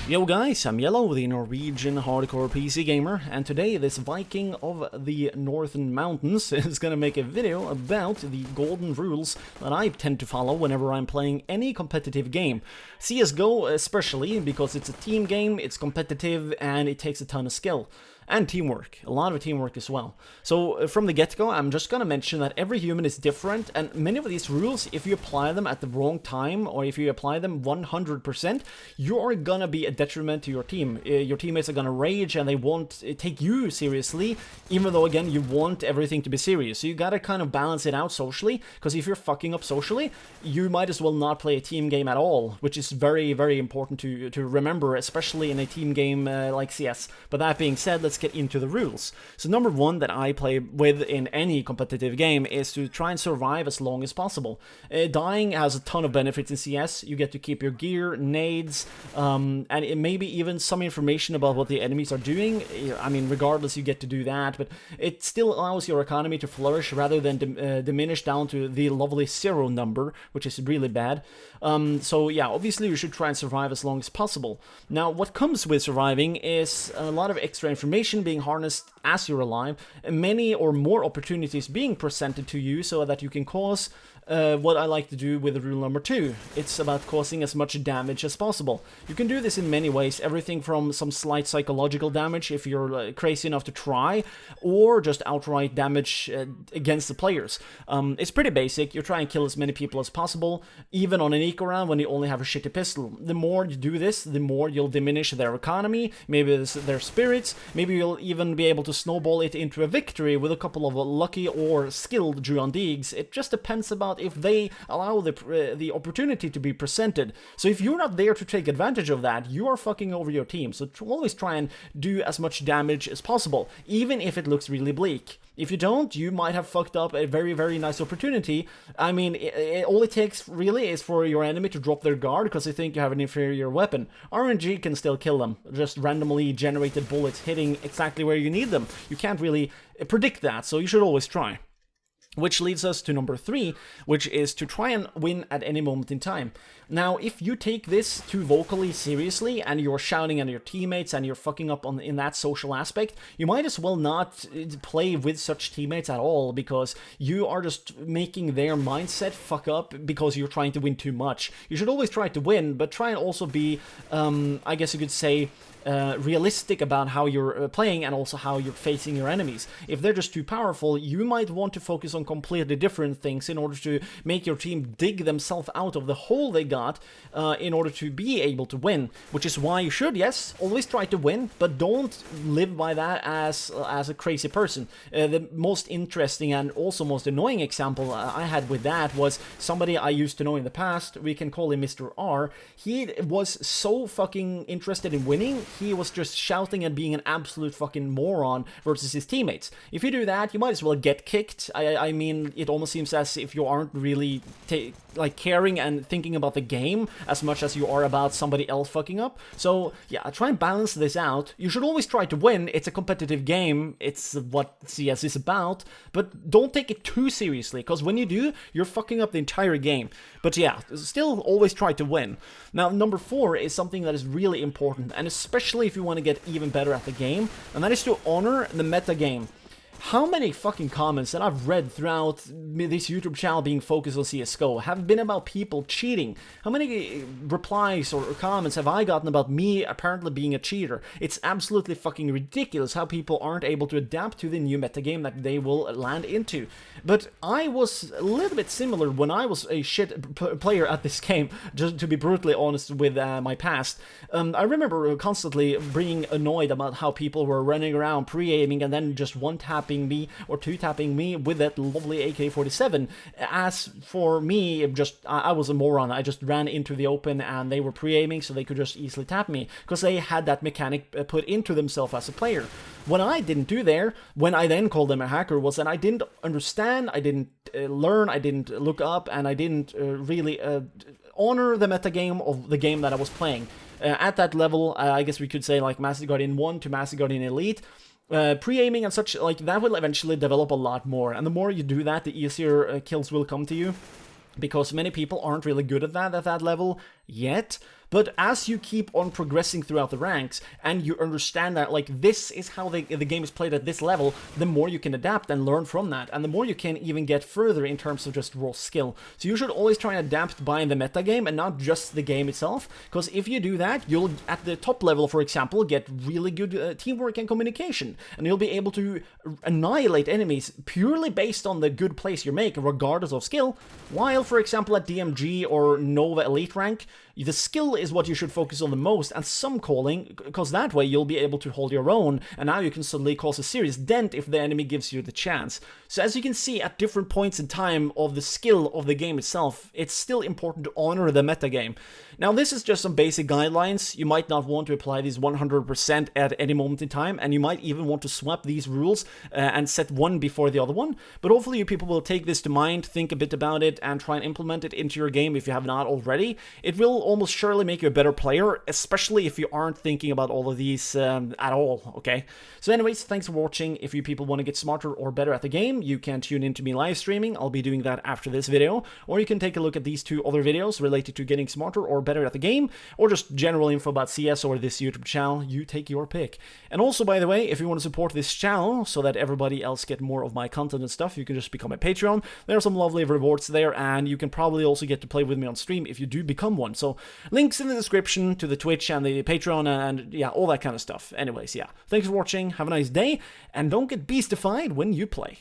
Yo guys, I'm Yellow, the Norwegian hardcore PC gamer, and today this Viking of the Northern Mountains is gonna make a video about the golden rules that I tend to follow whenever I'm playing any competitive game. CSGO especially, because it's a team game, it's competitive, and it takes a ton of skill. And teamwork, a lot of teamwork as well. So from the get-go, I'm just gonna mention that every human is different, and many of these rules, if you apply them at the wrong time, or if you apply them 100%, you are gonna be a detriment to your team. Your teammates are gonna rage, and they won't take you seriously, even though, again, you want everything to be serious. So you gotta kind of balance it out socially, because if you're fucking up socially, you might as well not play a team game at all, which is very, very important to remember, especially in a team game like CS. But that being said, let's get into the rules. So number one that I play with in any competitive game is to try and survive as long as possible. Dying has a ton of benefits in CS. You get to keep your gear, nades, and maybe even some information about what the enemies are doing. I mean, regardless, you get to do that, but it still allows your economy to flourish rather than diminish down to the lovely 0 number, which is really bad. So yeah, obviously you should try and survive as long as possible. Now, what comes with surviving is a lot of extra information being harnessed as you're alive, and many or more opportunities being presented to you so that you can cause what I like to do with rule number 2. It's about causing as much damage as possible. You can do this in many ways, everything from some slight psychological damage if you're crazy enough to try, or just outright damage against the players. It's pretty basic. You try and kill as many people as possible, even on an eco round when you only have a shitty pistol. The more you do this, the more you'll diminish their economy, maybe their spirits, maybe you'll even be able to snowball it into a victory with a couple of lucky or skilled Druandigs. It just depends about if they allow the opportunity to be presented. So if you're not there to take advantage of that, you are fucking over your team. So always try and do as much damage as possible, even if it looks really bleak. If you don't, you might have fucked up a very, very nice opportunity. I mean, all it takes really is for your enemy to drop their guard because they think you have an inferior weapon. RNG can still kill them, just randomly generated bullets hitting exactly where you need them. You can't really predict that, so you should always try. Which leads us to number 3, which is to try and win at any moment in time. Now, if you take this too vocally seriously, and you're shouting at your teammates, and you're fucking up in that social aspect, you might as well not play with such teammates at all, because you are just making their mindset fuck up because you're trying to win too much. You should always try to win, but try and also be, I guess you could say, realistic about how you're playing and also how you're facing your enemies. If they're just too powerful, you might want to focus on completely different things in order to make your team dig themselves out of the hole they got in order to be able to win, which is why you should, yes, always try to win, but don't live by that as a crazy person. The most interesting and also most annoying example I had with that was somebody I used to know in the past. We can call him Mr. R. He was so fucking interested in winning. He was just shouting and being an absolute fucking moron versus his teammates. If you do that, you might as well get kicked. I mean, it almost seems as if you aren't really caring and thinking about the game as much as you are about somebody else fucking up. So yeah, try and balance this out. You should always try to win. It's a competitive game. It's what CS is about. But don't take it too seriously, because when you do, you're fucking up the entire game. But yeah, still always try to win. Now, number 4 is something that is really important, and especially if you want to get even better at the game, and that is to honor the meta game. How many fucking comments that I've read throughout this YouTube channel being focused on CSGO have been about people cheating? How many replies or comments have I gotten about me apparently being a cheater? It's absolutely fucking ridiculous how people aren't able to adapt to the new metagame that they will land into. But I was a little bit similar when I was a shit player at this game, just to be brutally honest with my past. I remember constantly being annoyed about how people were running around pre-aiming and then just one-tapping me or two-tapping me with that lovely AK-47. As for me, I was a moron. I just ran into the open and they were pre-aiming, so they could just easily tap me because they had that mechanic put into themselves as a player. What I didn't do there, when I then called them a hacker, was that I didn't understand, I didn't learn, I didn't look up, and I didn't really honor the metagame of the game that I was playing. At that level, I guess we could say like Master Guardian 1 to Master Guardian Elite, pre-aiming and such, like, that will eventually develop a lot more, and the more you do that, the easier kills will come to you. because many people aren't really good at that level yet. But as you keep on progressing throughout the ranks, and you understand that, like, this is how the game is played at this level, the more you can adapt and learn from that, and the more you can even get further in terms of just raw skill. So you should always try and adapt by the metagame and not just the game itself, because if you do that, you'll, at the top level, for example, get really good teamwork and communication, and you'll be able to annihilate enemies purely based on the good plays you make, regardless of skill, while, for example, at DMG or Nova Elite rank, the skill is what you should focus on the most, and some calling, because that way you'll be able to hold your own, and now you can suddenly cause a serious dent if the enemy gives you the chance. So as you can see, at different points in time of the skill of the game itself, it's still important to honor the metagame. Now, this is just some basic guidelines. You might not want to apply these 100% at any moment in time, and you might even want to swap these rules and set one before the other one. But hopefully you people will take this to mind, think a bit about it, and try and implement it into your game if you have not already. It will almost surely make you a better player, especially if you aren't thinking about all of these at all, okay? So anyways, thanks for watching. If you people want to get smarter or better at the game, you can tune in to me live streaming. I'll be doing that after this video, or you can take a look at these two other videos related to getting smarter or better at the game, or just general info about CS or this YouTube channel. You take your pick. And also, by the way, if you want to support this channel so that everybody else get more of my content and stuff, you can just become a Patreon. There are some lovely rewards there, and you can probably also get to play with me on stream if you do become one. So links in the description to the Twitch and the Patreon and yeah, all that kind of stuff. Anyways, yeah, thanks for watching, have a nice day, and don't get beastified when you play.